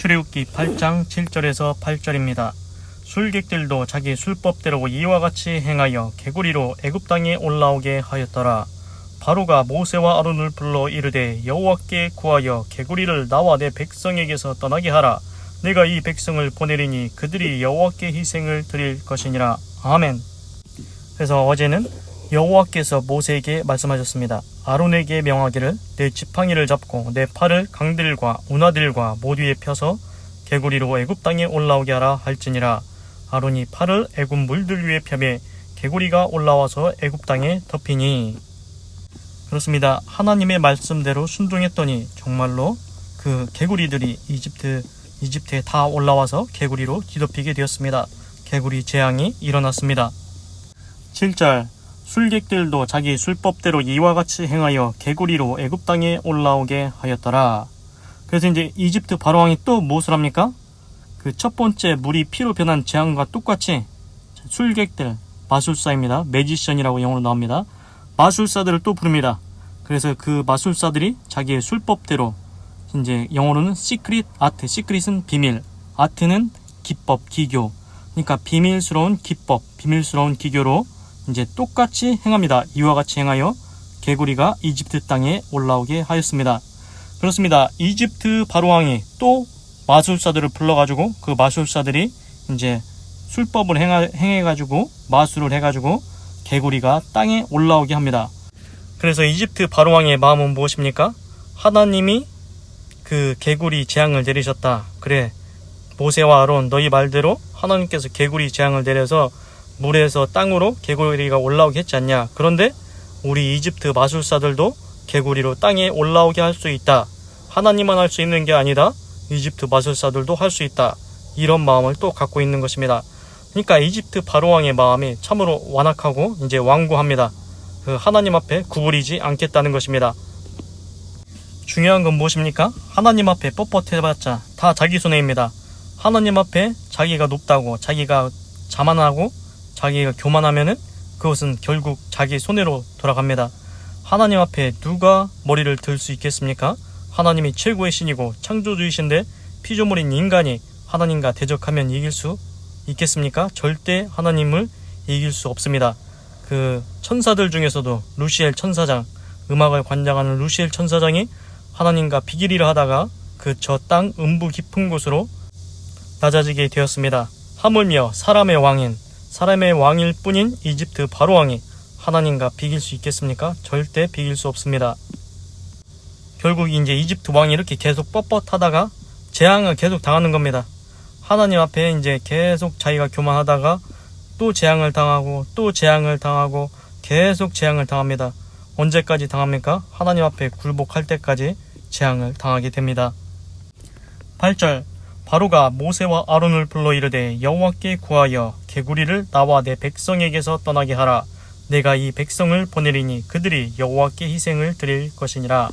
출애굽기 8장 7절에서 8절입니다. 술객들도 자기 술법대로 이와 같이 행하여 개구리로 애굽 땅에 올라오게 하였더라. 바로가 모세와 아론을 불러 이르되 여호와께 구하여 개구리를 나와 내 백성에게서 떠나게 하라. 내가 이 백성을 보내리니 그들이 여호와께 희생을 드릴 것이니라. 아멘. 그래서 어제는 여호와께서 모세에게 말씀하셨습니다. 아론에게 명하기를 내 지팡이를 잡고 내 팔을 강들과 운하들과 모두에 펴서 개구리로 애굽 땅에 올라오게 하라 할지니라. 아론이 팔을 애굽 물들 위에 펴매 개구리가 올라와서 애굽 땅에 덮이니. 그렇습니다. 하나님의 말씀대로 순종했더니 정말로 그 개구리들이 이집트에 다 올라와서 개구리로 뒤덮이게 되었습니다. 개구리 재앙이 일어났습니다. 7절 술객들도 자기 술법대로 이와 같이 행하여 개구리로 애굽 땅에 올라오게 하였더라. 그래서 이제 이집트 바로왕이 또 무엇을 합니까? 그 첫 번째 물이 피로 변한 재앙과 똑같이 술객들, 마술사입니다. 매지션이라고 영어로 나옵니다. 마술사들을 또 부릅니다. 그래서 그 마술사들이 자기의 술법대로, 이제 영어로는 시크릿 아트, 시크릿은 비밀, 아트는 기법, 기교. 그러니까 비밀스러운 기법, 비밀스러운 기교로 이제 똑같이 행합니다. 이와 같이 행하여 개구리가 이집트 땅에 올라오게 하였습니다. 그렇습니다. 이집트 바로왕이 또 마술사들을 불러가지고 그 마술사들이 이제 술법을 행해가지고 마술을 해가지고 개구리가 땅에 올라오게 합니다. 그래서 이집트 바로왕의 마음은 무엇입니까? 하나님이 그 개구리 재앙을 내리셨다. 그래, 모세와 아론 너희 말대로 하나님께서 개구리 재앙을 내려서 물에서 땅으로 개구리가 올라오게 했지 않냐. 그런데 우리 이집트 마술사들도 개구리로 땅에 올라오게 할 수 있다. 하나님만 할 수 있는 게 아니다. 이집트 마술사들도 할 수 있다. 이런 마음을 또 갖고 있는 것입니다. 그러니까 이집트 바로왕의 마음이 참으로 완악하고 이제 완고합니다. 그 하나님 앞에 구부리지 않겠다는 것입니다. 중요한 건 무엇입니까? 하나님 앞에 뻣뻣해봤자 다 자기 손해입니다. 하나님 앞에 자기가 높다고, 자기가 자만하고 자기가 교만하면은 그것은 결국 자기 손해로 돌아갑니다. 하나님 앞에 누가 머리를 들 수 있겠습니까? 하나님이 최고의 신이고 창조주이신데 피조물인 인간이 하나님과 대적하면 이길 수 있겠습니까? 절대 하나님을 이길 수 없습니다. 그 천사들 중에서도 루시엘 천사장, 음악을 관장하는 루시엘 천사장이 하나님과 비기리를 하다가 그 저 땅 음부 깊은 곳으로 낮아지게 되었습니다. 하물며 사람의 왕일 뿐인 이집트 바로왕이 하나님과 비길 수 있겠습니까? 절대 비길 수 없습니다. 결국 이제 이집트 왕이 이렇게 계속 뻣뻣하다가 재앙을 계속 당하는 겁니다. 하나님 앞에 이제 계속 자기가 교만하다가 또 재앙을 당하고 또 재앙을 당하고 계속 재앙을 당합니다. 언제까지 당합니까? 하나님 앞에 굴복할 때까지 재앙을 당하게 됩니다. 8절 바로가 모세와 아론을 불러 이르되 여호와께 구하여 개구리를 나와 내 백성에게서 떠나게 하라. 내가 이 백성을 보내리니 그들이 여호와께 희생을 드릴 것이니라.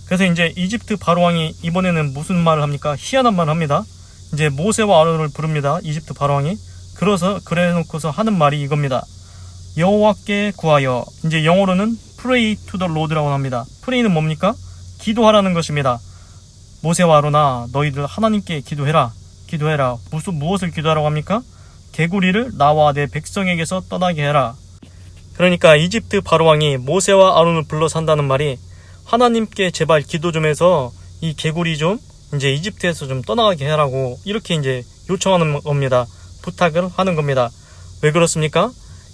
그래서 이제 이집트 바로왕이 이번에는 무슨 말을 합니까? 희한한 말을 합니다. 이제 모세와 아론을 부릅니다. 이집트 바로왕이. 그래놓고서 하는 말이 이겁니다. 여호와께 구하여, 이제 영어로는 pray to the Lord라고 합니다. pray는 뭡니까? 기도하라는 것입니다. 모세와 아론아, 너희들 하나님께 기도해라. 무엇을 기도하라고 합니까? 개구리를 나와 내 백성에게서 떠나게 해라. 그러니까 이집트 바로왕이 모세와 아론을 불러서 한다는 말이 하나님께 제발 기도 좀 해서 이 개구리 좀 이제 이집트에서 좀 떠나가게 해라고 이렇게 이제 요청하는 겁니다. 부탁을 하는 겁니다. 왜 그렇습니까?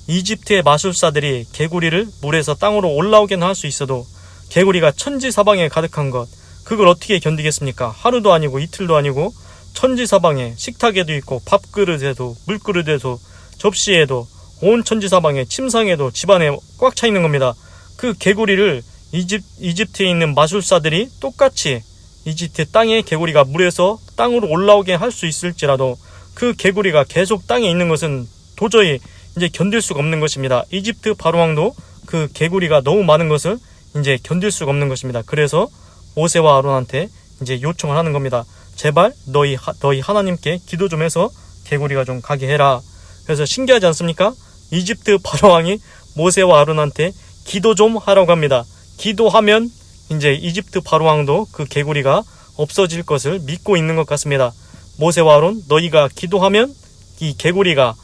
이집트의 마술사들이 개구리를 물에서 땅으로 올라오게는 할 수 있어도 개구리가 천지사방에 가득한 것, 그걸 어떻게 견디겠습니까? 하루도 아니고 이틀도 아니고 천지사방에 식탁에도 있고 밥그릇에도 물그릇에도 접시에도 온 천지사방에 침상에도 집안에 꽉 차 있는 겁니다. 그 개구리를 이집트에 있는 마술사들이 똑같이 이집트 땅에 개구리가 물에서 땅으로 올라오게 할 수 있을지라도 그 개구리가 계속 땅에 있는 것은 도저히 이제 견딜 수가 없는 것입니다. 이집트 바로왕도 그 개구리가 너무 많은 것을 이제 견딜 수가 없는 것입니다. 그래서 모세와 아론한테 이제 요청을 하는 겁니다. 제발 너희 하나님께 기도 좀 해서 개구리가 좀 가게 해라. 그래서 신기하지 않습니까? 이집트 바로왕이 모세와 아론한테 기도 좀 하라고 합니다. 기도하면 이제 이집트 바로왕도 그 개구리가 없어질 것을 믿고 있는 것 같습니다. 모세와 아론, 너희가 기도하면 이 개구리가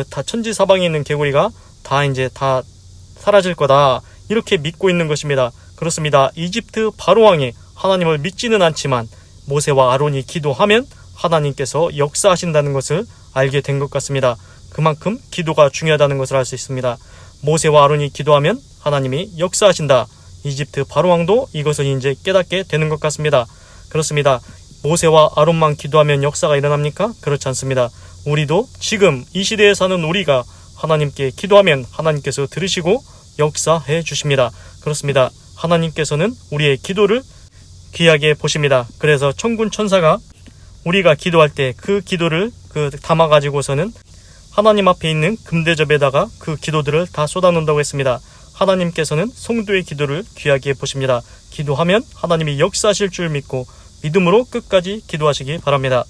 다 천지사방에 있는 개구리가 다 사라질 거다, 이렇게 믿고 있는 것입니다. 그렇습니다. 이집트 바로왕이 하나님을 믿지는 않지만 모세와 아론이 기도하면 하나님께서 역사하신다는 것을 알게 된 것 같습니다. 그만큼 기도가 중요하다는 것을 알 수 있습니다. 모세와 아론이 기도하면 하나님이 역사하신다. 이집트 바로왕도 이것을 이제 깨닫게 되는 것 같습니다. 그렇습니다. 모세와 아론만 기도하면 역사가 일어납니까? 그렇지 않습니다. 우리도 지금 이 시대에 사는 우리가 하나님께 기도하면 하나님께서 들으시고 역사해 주십니다. 그렇습니다. 하나님께서는 우리의 기도를 귀하게 보십니다. 그래서 천군 천사가 우리가 기도할 때 그 기도를 담아가지고서는 하나님 앞에 있는 금대접에다가 그 기도들을 다 쏟아놓는다고 했습니다. 하나님께서는 성도의 기도를 귀하게 보십니다. 기도하면 하나님이 역사하실 줄 믿고 믿음으로 끝까지 기도하시기 바랍니다.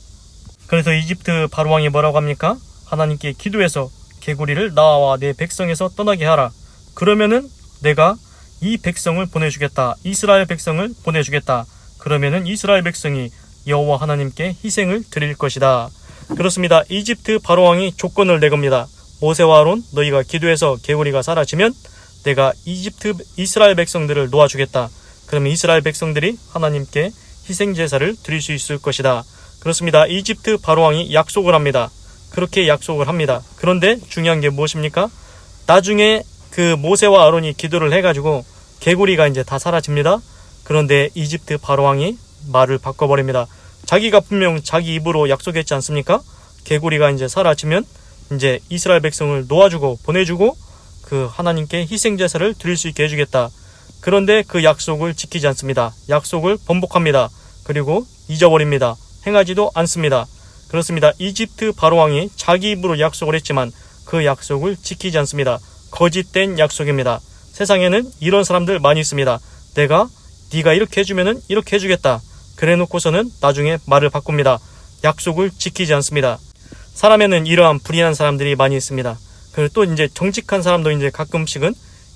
그래서 이집트 바로왕이 뭐라고 합니까? 하나님께 기도해서 개구리를 나와 내 백성에서 떠나게 하라. 그러면은 내가 이 백성을 보내주겠다. 이스라엘 백성을 보내주겠다. 그러면은 이스라엘 백성이 여호와 하나님께 희생을 드릴 것이다. 그렇습니다. 이집트 바로왕이 조건을 내겁니다. 모세와 아론, 너희가 기도해서 개구리가 사라지면 내가 이스라엘 백성들을 놓아주겠다. 그러면 이스라엘 백성들이 하나님께 희생제사를 드릴 수 있을 것이다. 그렇습니다. 이집트 바로왕이 약속을 합니다. 그렇게 약속을 합니다. 그런데 중요한 게 무엇입니까? 나중에 모세와 아론이 기도를 해가지고 개구리가 이제 다 사라집니다. 그런데 이집트 바로왕이 말을 바꿔버립니다. 자기가 분명 자기 입으로 약속했지 않습니까? 개구리가 이제 사라지면 이제 이스라엘 백성을 놓아주고 보내주고 하나님께 희생제사를 드릴 수 있게 해주겠다. 그런데 그 약속을 지키지 않습니다. 약속을 번복합니다. 그리고 잊어버립니다. 행하지도 않습니다. 그렇습니다. 이집트 바로왕이 자기 입으로 약속을 했지만 그 약속을 지키지 않습니다. 거짓된 약속입니다. 세상에는 이런 사람들 많이 있습니다. 네가 이렇게 해주면은 이렇게 해주겠다. 그래 놓고서는 나중에 말을 바꿉니다. 약속을 지키지 않습니다. 사람에는 이러한 불의한 사람들이 많이 있습니다. 그리고 또 이제 정직한 사람도 이제 가끔씩은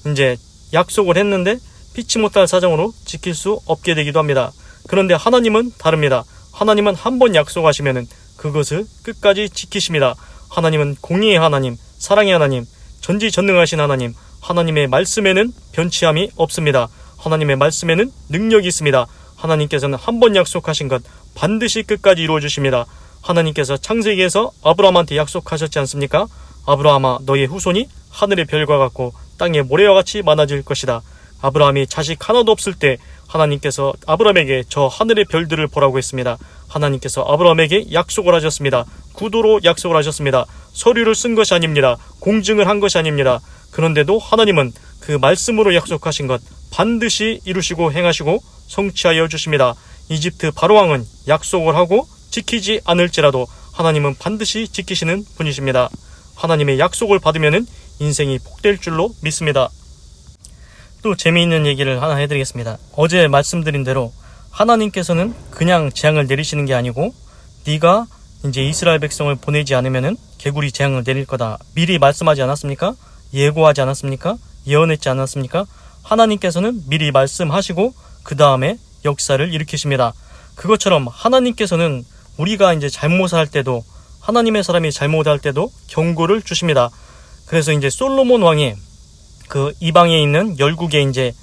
이제 약속을 했는데 피치 못할 사정으로 지킬 수 없게 되기도 합니다. 그런데 하나님은 다릅니다. 하나님은 한 번 약속하시면은 그것을 끝까지 지키십니다. 하나님은 공의의 하나님, 사랑의 하나님, 전지전능하신 하나님, 하나님의 말씀에는 변치함이 없습니다. 하나님의 말씀에는 능력이 있습니다. 하나님께서는 한 번 약속하신 것 반드시 끝까지 이루어 주십니다. 하나님께서 창세기에서 아브라함한테 약속하셨지 않습니까? 아브라함아, 너의 후손이 하늘의 별과 같고 땅의 모래와 같이 많아질 것이다. 아브라함이 자식 하나도 없을 때 하나님께서 아브라함에게 저 하늘의 별들을 보라고 했습니다. 하나님께서 아브라함에게 약속을 하셨습니다. 구도로 약속을 하셨습니다. 서류를 쓴 것이 아닙니다. 공증을 한 것이 아닙니다. 그런데도 하나님은 그 말씀으로 약속하신 것 반드시 이루시고 행하시고 성취하여 주십니다. 이집트 바로왕은 약속을 하고 지키지 않을지라도 하나님은 반드시 지키시는 분이십니다. 하나님의 약속을 받으면 인생이 복될 줄로 믿습니다. 또 재미있는 얘기를 하나 해드리겠습니다. 어제 말씀드린 대로 하나님께서는 그냥 재앙을 내리시는 게 아니고 네가 이제 이스라엘 백성을 보내지 않으면은 개구리 재앙을 내릴 거다. 미리 말씀하지 않았습니까? 예고하지 않았습니까? 예언했지 않았습니까? 하나님께서는 미리 말씀하시고 그 다음에 역사를 일으키십니다. 그것처럼 하나님께서는 우리가 이제 잘못을 할 때도 하나님의 사람이 잘못할 때도 경고를 주십니다. 그래서 이제 솔로몬 왕이 이방에 있는 열국의 이제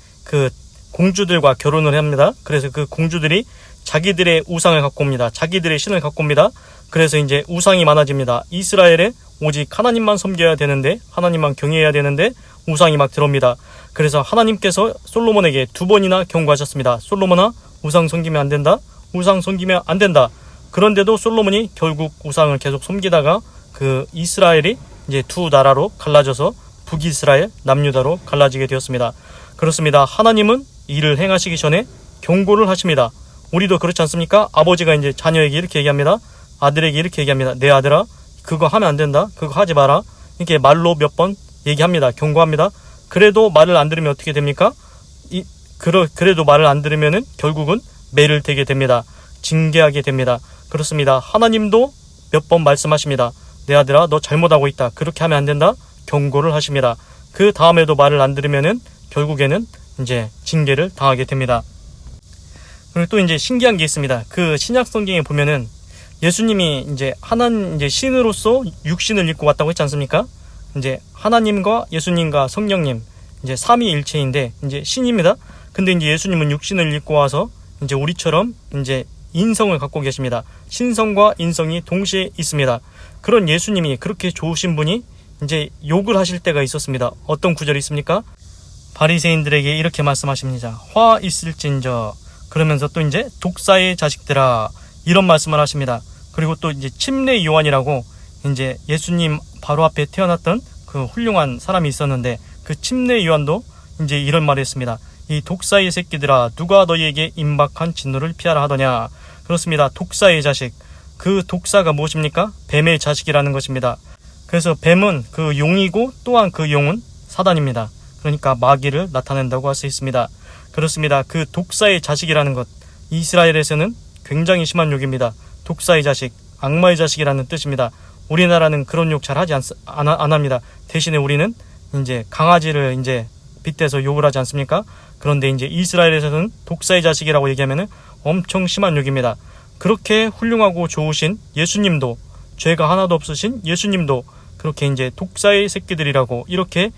공주들과 결혼을 합니다. 그래서 그 공주들이 자기들의 우상을 갖고 옵니다. 자기들의 신을 갖고 옵니다. 그래서 이제 우상이 많아집니다. 이스라엘에 오직 하나님만 섬겨야 되는데, 하나님만 경외해야 되는데 우상이 막 들어옵니다. 그래서 하나님께서 솔로몬에게 2번이나 경고하셨습니다. 솔로몬아, 우상 섬기면 안 된다. 우상 섬기면 안 된다. 그런데도 솔로몬이 결국 우상을 계속 섬기다가 이스라엘이 이제 2 나라로 갈라져서 북이스라엘, 남유다로 갈라지게 되었습니다. 그렇습니다. 하나님은 일을 행하시기 전에 경고를 하십니다. 우리도 그렇지 않습니까? 아버지가 이제 자녀에게 이렇게 얘기합니다. 아들에게 이렇게 얘기합니다. 내 아들아, 그거 하면 안 된다. 그거 하지 마라. 이렇게 말로 몇 번 얘기합니다. 경고합니다. 그래도 말을 안 들으면 어떻게 됩니까? 그래도 말을 안 들으면은 결국은 매를 대게 됩니다. 징계하게 됩니다. 그렇습니다. 하나님도 몇 번 말씀하십니다. 내 아들아, 너 잘못하고 있다. 그렇게 하면 안 된다. 경고를 하십니다. 그 다음에도 말을 안 들으면은 결국에는 이제 징계를 당하게 됩니다. 그리고 또 이제 신기한 게 있습니다. 그 신약 성경에 보면은 예수님이 이제 이제 신으로서 육신을 입고 왔다고 했지 않습니까? 이제 하나님과 예수님과 성령님 이제 삼위일체인데 이제 신입니다. 근데 이제 예수님은 육신을 입고 와서 이제 우리처럼 이제 인성을 갖고 계십니다. 신성과 인성이 동시에 있습니다. 그런 예수님이 그렇게 좋으신 분이 이제 욕을 하실 때가 있었습니다. 어떤 구절이 있습니까? 바리새인들에게 이렇게 말씀하십니다. 화 있을진저, 그러면서 또 이제 독사의 자식들아, 이런 말씀을 하십니다. 그리고 또 이제 침례 요한이라고 이제 예수님 바로 앞에 태어났던 그 훌륭한 사람이 있었는데 그 침례 요한도 이제 이런 말을 했습니다. 이 독사의 새끼들아, 누가 너희에게 임박한 진노를 피하라 하더냐. 그렇습니다. 독사의 자식. 그 독사가 무엇입니까? 뱀의 자식이라는 것입니다. 그래서 뱀은 그 용이고 또한 그 용은 사단입니다. 그러니까 마귀를 나타낸다고 할 수 있습니다. 그렇습니다. 그 독사의 자식이라는 것, 이스라엘에서는 굉장히 심한 욕입니다. 독사의 자식, 악마의 자식이라는 뜻입니다. 우리나라는 그런 욕 잘 하지 안 합니다. 대신에 우리는 이제 강아지를 이제 빗대서 욕을 하지 않습니까? 그런데 이제 이스라엘에서는 독사의 자식이라고 얘기하면은 엄청 심한 욕입니다. 그렇게 훌륭하고 좋으신 예수님도, 죄가 하나도 없으신 예수님도 그렇게 이제 독사의 새끼들이라고 이렇게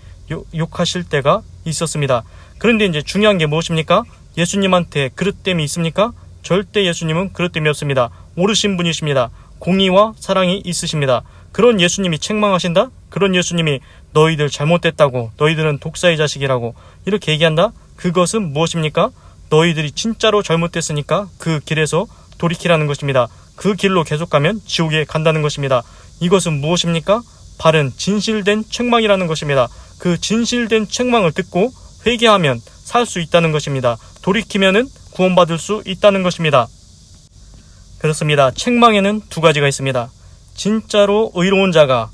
욕하실 때가 있었습니다. 그런데 이제 중요한 게 무엇입니까? 예수님한테 그릇됨이 있습니까? 절대 예수님은 그릇됨이 없습니다. 옳으신 분이십니다. 공의와 사랑이 있으십니다. 그런 예수님이 책망하신다? 그런 예수님이 너희들 잘못됐다고, 너희들은 독사의 자식이라고 이렇게 얘기한다? 그것은 무엇입니까? 너희들이 진짜로 잘못됐으니까 그 길에서 돌이키라는 것입니다. 그 길로 계속 가면 지옥에 간다는 것입니다. 이것은 무엇입니까? 바른 진실된 책망이라는 것입니다. 그 진실된 책망을 듣고 회개하면 살 수 있다는 것입니다. 돌이키면은 구원받을 수 있다는 것입니다. 그렇습니다. 책망에는 두 가지가 있습니다. 진짜로 의로운 자가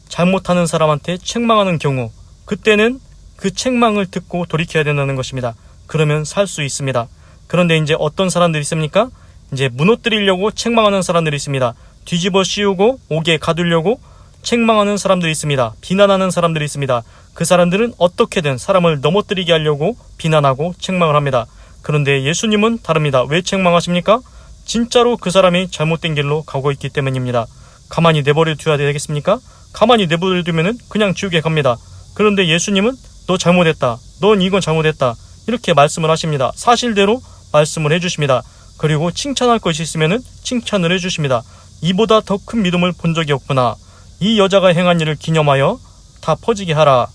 잘못하는 사람한테 책망하는 경우, 그때는 그 책망을 듣고 돌이켜야 된다는 것입니다. 그러면 살 수 있습니다. 그런데 이제 어떤 사람들이 있습니까? 이제 무너뜨리려고 책망하는 사람들이 있습니다. 뒤집어 씌우고 옥에 가두려고 책망하는 사람들이 있습니다. 비난하는 사람들이 있습니다. 그 사람들은 어떻게든 사람을 넘어뜨리게 하려고 비난하고 책망을 합니다. 그런데 예수님은 다릅니다. 왜 책망하십니까? 진짜로 그 사람이 잘못된 길로 가고 있기 때문입니다. 가만히 내버려 둬야 되겠습니까? 가만히 내버려 두면은 그냥 지옥에 갑니다. 그런데 예수님은 너 잘못했다, 넌 이건 잘못했다, 이렇게 말씀을 하십니다. 사실대로 말씀을 해주십니다. 그리고 칭찬할 것이 있으면은 칭찬을 해주십니다. 이보다 더 큰 믿음을 본 적이 없구나. 이 여자가 행한 일을 기념하여 다 퍼지게 하라.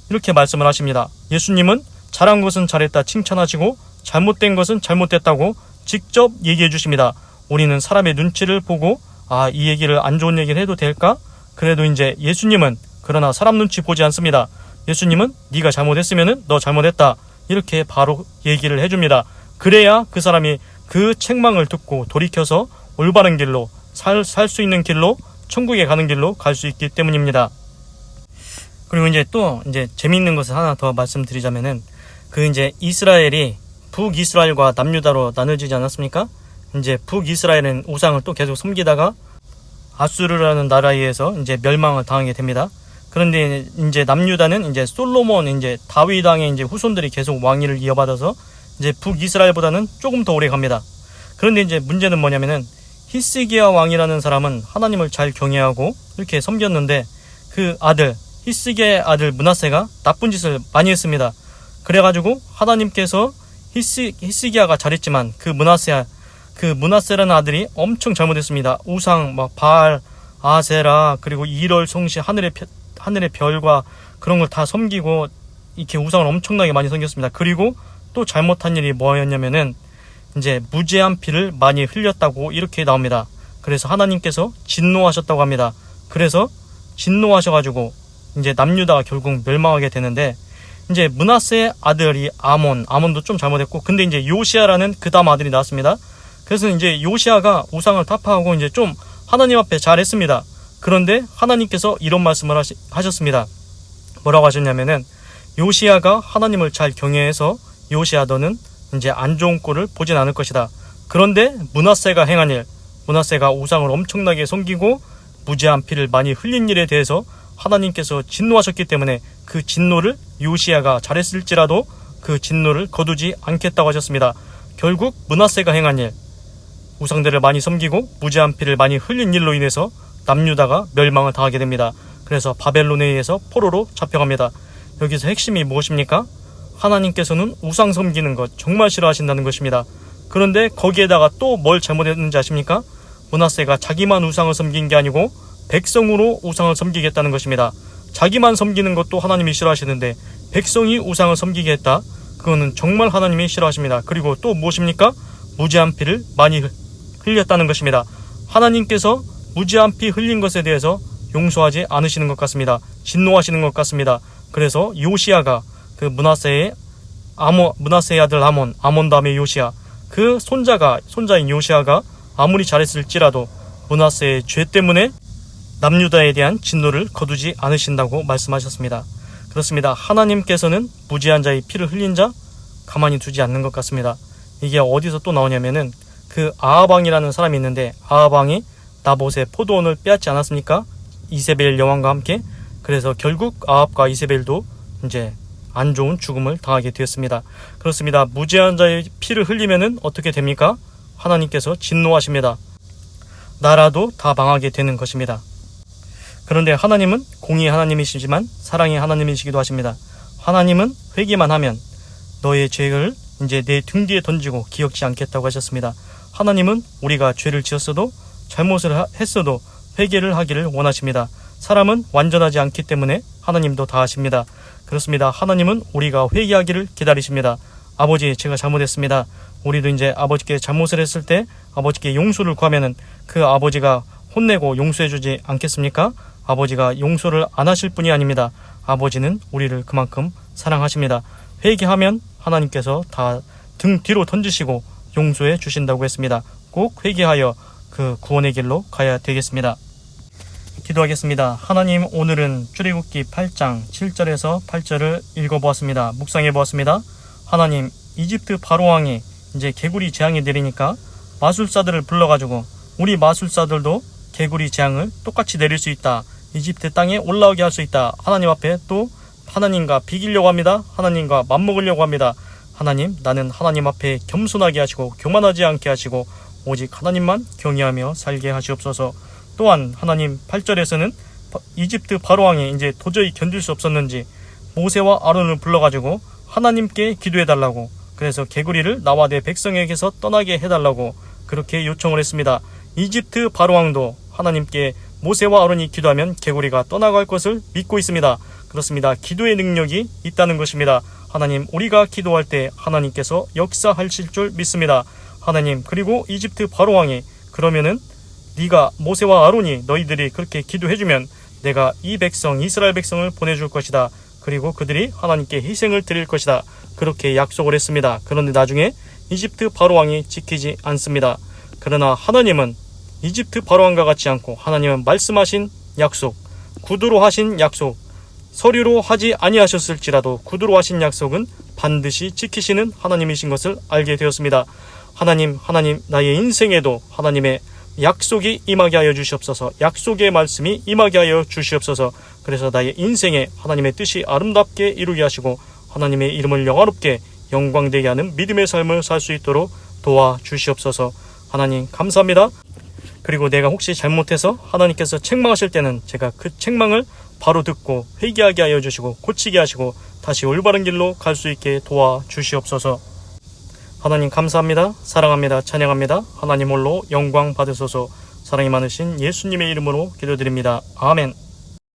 이렇게 말씀을 하십니다. 예수님은 잘한 것은 잘했다 칭찬하시고 잘못된 것은 잘못됐다고 직접 얘기해 주십니다. 우리는 사람의 눈치를 보고 이 얘기를 안 좋은 얘기를 해도 될까? 그래도 이제 예수님은 그러나 사람 눈치 보지 않습니다. 예수님은 네가 잘못했으면은 너 잘못했다, 이렇게 바로 얘기를 해줍니다. 그래야 그 사람이 그 책망을 듣고 돌이켜서 올바른 길로 살 수 있는 길로, 천국에 가는 길로 갈 수 있기 때문입니다. 그리고 이제 또 이제 재미있는 것을 하나 더 말씀드리자면은 그 이제 이스라엘이 북이스라엘과 남유다로 나눠지지 않았습니까? 이제 북이스라엘은 우상을 또 계속 섬기다가 아수르라는 나라에 의해서 이제 멸망을 당하게 됩니다. 그런데 이제 남유다는 이제 솔로몬, 이제 다윗 왕의 이제 후손들이 계속 왕위를 이어받아서 이제 북이스라엘보다는 조금 더 오래 갑니다. 그런데 이제 문제는 뭐냐면은 히스기야 왕이라는 사람은 하나님을 잘 경외하고 이렇게 섬겼는데 그 아들, 히스기야의 아들 므낫세가 나쁜 짓을 많이 했습니다. 그래가지고 하나님께서 히스기야가 잘했지만 그 므낫세라는 아들이 엄청 잘못했습니다. 우상, 바알, 아세라, 그리고 일월 성시, 하늘의 별과 그런 걸 다 섬기고 이렇게 우상을 엄청나게 많이 섬겼습니다. 그리고 또 잘못한 일이 뭐였냐면은 이제 무죄한 피를 많이 흘렸다고 이렇게 나옵니다. 그래서 하나님께서 진노하셨다고 합니다. 그래서 진노하셔가지고 이제 남유다가 결국 멸망하게 되는데, 이제 므낫세의 아들이 아몬도 좀 잘못했고, 근데 이제 요시야라는 그 다음 아들이 나왔습니다. 그래서 이제 요시야가 우상을 타파하고 이제 좀 하나님 앞에 잘했습니다. 그런데 하나님께서 이런 말씀을 하셨습니다. 뭐라고 하셨냐면은 요시야가 하나님을 잘 경외해서 요시야 너는 이제 안 좋은 꼴을 보진 않을 것이다. 그런데 므낫세가 행한 일, 므낫세가 우상을 엄청나게 섬기고 무죄한 피를 많이 흘린 일에 대해서 하나님께서 진노하셨기 때문에 그 진노를 요시야가 잘했을지라도 그 진노를 거두지 않겠다고 하셨습니다. 결국 므낫세가 행한 일, 우상들을 많이 섬기고 무지한 피를 많이 흘린 일로 인해서 남유다가 멸망을 당하게 됩니다. 그래서 바벨론에 의해서 포로로 잡혀갑니다. 여기서 핵심이 무엇입니까? 하나님께서는 우상 섬기는 것 정말 싫어하신다는 것입니다. 그런데 거기에다가 또 뭘 잘못했는지 아십니까? 므낫세가 자기만 우상을 섬긴 게 아니고 백성으로 우상을 섬기겠다는 것입니다. 자기만 섬기는 것도 하나님이 싫어하시는데 백성이 우상을 섬기게 했다? 그거는 정말 하나님이 싫어하십니다. 그리고 또 무엇입니까? 무지한 피를 많이 흘렸다는 것입니다. 하나님께서 무지한 피 흘린 것에 대해서 용서하지 않으시는 것 같습니다. 진노하시는 것 같습니다. 그래서 요시야가 그 므낫세의 아들 아몬 다음에 요시야, 그 손자인 요시야가 아무리 잘했을지라도 므낫세의 죄 때문에 남유다에 대한 진노를 거두지 않으신다고 말씀하셨습니다. 그렇습니다. 하나님께서는 무지한 자의 피를 흘린 자 가만히 두지 않는 것 같습니다. 이게 어디서 또 나오냐면은 그 아하방이라는 사람이 있는데, 아하방이 나봇의 포도원을 빼앗지 않았습니까? 이세벨 여왕과 함께. 그래서 결국 아합과 이세벨도 이제 안 좋은 죽음을 당하게 되었습니다. 그렇습니다. 무지한 자의 피를 흘리면은 어떻게 됩니까? 하나님께서 진노하십니다. 나라도 다 망하게 되는 것입니다. 그런데 하나님은 공의의 하나님이시지만 사랑의 하나님이시기도 하십니다. 하나님은 회개만 하면 너의 죄를 이제 내 등 뒤에 던지고 기억지 않겠다고 하셨습니다. 하나님은 우리가 죄를 지었어도 잘못을 했어도 회개를 하기를 원하십니다. 사람은 완전하지 않기 때문에 하나님도 다 하십니다. 그렇습니다. 하나님은 우리가 회개하기를 기다리십니다. 아버지, 제가 잘못했습니다. 우리도 이제 아버지께 잘못을 했을 때 아버지께 용서를 구하면은 그 아버지가 혼내고 용서해주지 않겠습니까? 아버지가 용서를 안 하실 분이 아닙니다. 아버지는 우리를 그만큼 사랑하십니다. 회개하면 하나님께서 다 등 뒤로 던지시고 용서해 주신다고 했습니다. 꼭 회개하여 그 구원의 길로 가야 되겠습니다. 기도하겠습니다. 하나님, 오늘은 출애굽기 8장 7절에서 8절을 읽어보았습니다. 묵상해보았습니다. 하나님, 이집트 바로왕이 이제 개구리 재앙이 내리니까 마술사들을 불러가지고 우리 마술사들도 개구리 재앙을 똑같이 내릴 수 있다. 이집트 땅에 올라오게 할 수 있다. 하나님 앞에 또 하나님과 비기려고 합니다. 하나님과 맞먹으려고 합니다. 하나님, 나는 하나님 앞에 겸손하게 하시고 교만하지 않게 하시고 오직 하나님만 경외하며 살게 하시옵소서. 또한 하나님 8절에서는 이집트 바로왕이 이제 도저히 견딜 수 없었는지 모세와 아론을 불러가지고 하나님께 기도해달라고, 그래서 개구리를 나와 내 백성에게서 떠나게 해달라고 그렇게 요청을 했습니다. 이집트 바로왕도 하나님께 모세와 아론이 기도하면 개구리가 떠나갈 것을 믿고 있습니다. 그렇습니다. 기도의 능력이 있다는 것입니다. 하나님, 우리가 기도할 때 하나님께서 역사하실 줄 믿습니다. 하나님, 그리고 이집트 바로왕이 그러면은 네가 모세와 아론이 너희들이 그렇게 기도해주면 내가 이 백성 이스라엘 백성을 보내줄 것이다. 그리고 그들이 하나님께 희생을 드릴 것이다. 그렇게 약속을 했습니다. 그런데 나중에 이집트 바로왕이 지키지 않습니다. 그러나 하나님은 이집트 바로왕과 같지 않고 하나님은 말씀하신 약속, 구두로 하신 약속, 서류로 하지 아니하셨을지라도 구두로 하신 약속은 반드시 지키시는 하나님이신 것을 알게 되었습니다. 하나님, 나의 인생에도 하나님의 약속이 임하게 하여 주시옵소서. 약속의 말씀이 임하게 하여 주시옵소서. 그래서 나의 인생에 하나님의 뜻이 아름답게 이루게 하시고 하나님의 이름을 영화롭게 영광되게 하는 믿음의 삶을 살 수 있도록 도와주시옵소서. 하나님, 감사합니다. 그리고 내가 혹시 잘못해서 하나님께서 책망하실 때는 제가 그 책망을 바로 듣고 회개하게 하여 주시고 고치게 하시고 다시 올바른 길로 갈 수 있게 도와주시옵소서. 하나님, 감사합니다. 사랑합니다. 찬양합니다. 하나님 홀로 영광 받으소서. 사랑이 많으신 예수님의 이름으로 기도드립니다. 아멘.